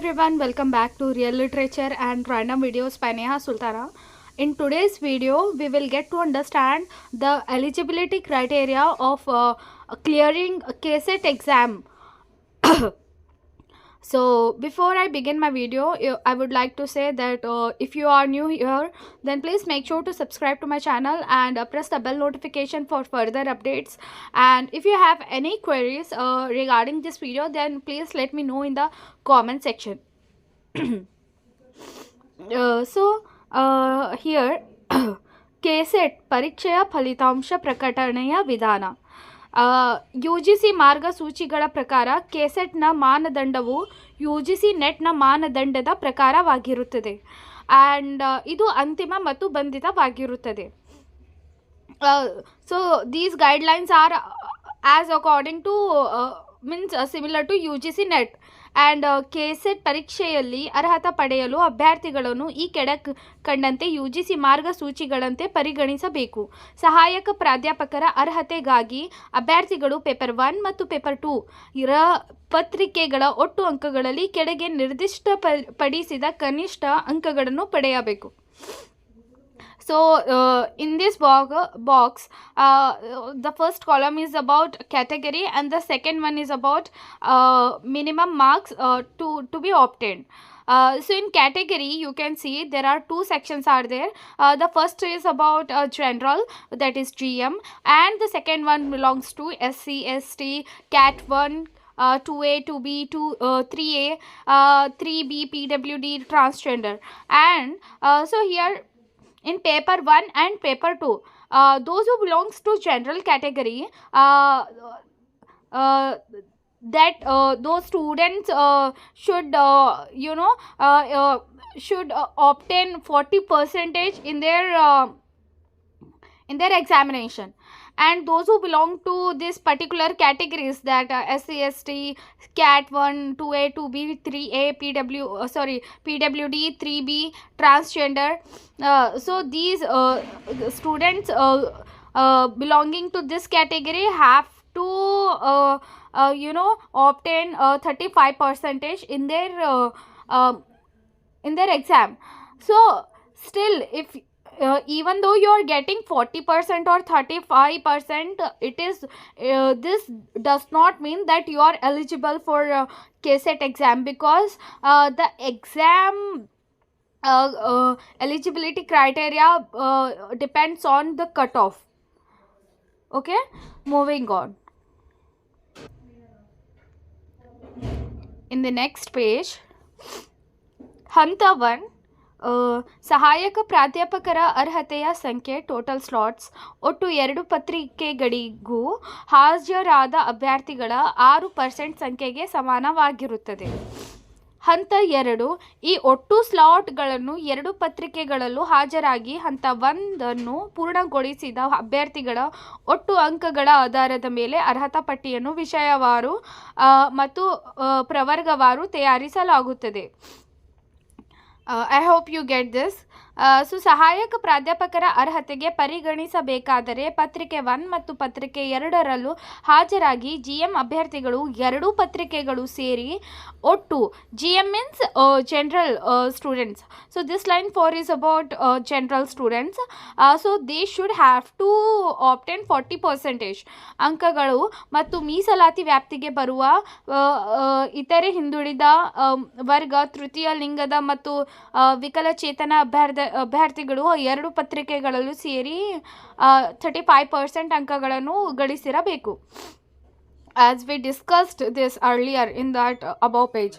everyone, welcome back to Real Literature and Random Videos by Neha Sultana. In today's video, we will get to understand the eligibility criteria of clearing a KCET exam. So before I begin my video, I would like to say that if you are new here, then please make sure to subscribe to my channel and press the bell notification for further updates. And if you have any queries regarding this video, then please let me know in the comment section. Here KCET ಪರೀಕ್ಷೆಯ ಫಲಿತಾಂಶ ಪ್ರಕಟಣೆಯ ವಿಧಾನ. UGC ಮಾರ್ಗಸೂಚಿಗಳ ಪ್ರಕಾರ KCETನ ಮಾನದಂಡವು UGC ನೆಟ್ನ ಮಾನದಂಡದ ಪ್ರಕಾರವಾಗಿರುತ್ತದೆ and ಇದು ಅಂತಿಮ ಮತ್ತು ಬಂಧಿತವಾಗಿರುತ್ತದೆ. So these guidelines are as according to similar to UGC net and KCET ಪರೀಕ್ಷೆಯಲ್ಲಿ ಅರ್ಹತಾ ಪಡೆಯಲು ಅಭ್ಯರ್ಥಿಗಳನ್ನು ಈ ಕಂಡಂತೆ UGC ಮಾರ್ಗಸೂಚಿಗಳಂತೆ ಪರಿಗಣಿಸಬೇಕು. ಸಹಾಯಕ ಪ್ರಾಧ್ಯಾಪಕರ ಅರ್ಹತೆಗಾಗಿ ಅಭ್ಯರ್ಥಿಗಳು ಪೇಪರ್ 1 ಮತ್ತು ಪೇಪರ್ 2 ಪತ್ರಿಕೆಗಳ ಒಟ್ಟು ಅಂಕಗಳಲ್ಲಿ ಕೆಳಗೆ ನಿರ್ದಿಷ್ಟಪಡಿಸಿದ ಕನಿಷ್ಠ ಅಂಕಗಳನ್ನು ಪಡೆಯಬೇಕು. So in this box the first column is about category and the second one is about minimum marks to be obtained. So in category you can see there are two sections are there. The first is about general, that is GM, and the second one belongs to SC, ST, Cat 1, 2A, 2B, 3A, 3B, PWD, transgender. And so here in paper 1 and paper 2, those who belongs to general category, those students should obtain 40% in their examination. And those who belong to this particular categories, that SC, ST, Cat 1, 2A, 2B, 3A, PWD, 3B, transgender. So these students belonging to this category have to obtain 35% in their exam. So still, if even though you are getting 40% or 35%, it is this does not mean that you are eligible for KCET exam, because the exam eligibility criteria depends on the cutoff. Okay, moving on. In the next page, hanta 1, ಸಹಾಯಕ ಪ್ರಾಧ್ಯಾಪಕರ ಅರ್ಹತೆಯ ಸಂಖ್ಯೆ, total slots. ಒಟ್ಟು 2 ಪತ್ರಿಕೆಗಳಿಗೂ ಹಾಜರಾದ ಅಭ್ಯರ್ಥಿಗಳ 6% ಸಂಖ್ಯೆಗೆ ಸಮಾನವಾಗಿರುತ್ತದೆ. ಹಂತ 2, ಈ ಒಟ್ಟು ಸ್ಲಾಟ್ಗಳನ್ನು 2 ಪತ್ರಿಕೆಗಳಲ್ಲೂ ಹಾಜರಾಗಿ ಹಂತ 1 ಪೂರ್ಣಗೊಳಿಸಿದ ಅಭ್ಯರ್ಥಿಗಳ ಒಟ್ಟು ಅಂಕಗಳ ಆಧಾರದ ಮೇಲೆ ಅರ್ಹತಾ ಪಟ್ಟಿಯನ್ನು ವಿಷಯವಾರು ಮತ್ತು ಪ್ರವರ್ಗವಾರು ತಯಾರಿಸಲಾಗುತ್ತದೆ. I hope you get this. So ಸಹಾಯಕ ಪ್ರಾಧ್ಯಾಪಕರ ಅರ್ಹತೆಗೆ ಪರಿಗಣಿಸಬೇಕಾದರೆ ಪತ್ರಿಕೆ 1 ಮತ್ತು ಪತ್ರಿಕೆ 2ರಲ್ಲೂ ಹಾಜರಾಗಿ GM ಅಭ್ಯರ್ಥಿಗಳು 2 ಪತ್ರಿಕೆಗಳು ಸೇರಿ ಒಟ್ಟು GM means general students. So this line 4 is about general students. So they should have to obtain 40% ಅಂಕಗಳು ಮತ್ತು ಮೀಸಲಾತಿ ವ್ಯಾಪ್ತಿಗೆ ಬರುವ ಇತರೆ ಹಿಂದುಳಿದ ವರ್ಗ, ತೃತೀಯ ಲಿಂಗದ ಮತ್ತು ವಿಕಲಚೇತನ ಅಭ್ಯರ್ಥಿಗಳು 2 ಪತ್ರಿಕೆಗಳಲ್ಲೂ ಸೇರಿ 35% ಅಂಕಗಳನ್ನು ಗಳಿಸಿರಬೇಕು. As we discussed this earlier in that above page.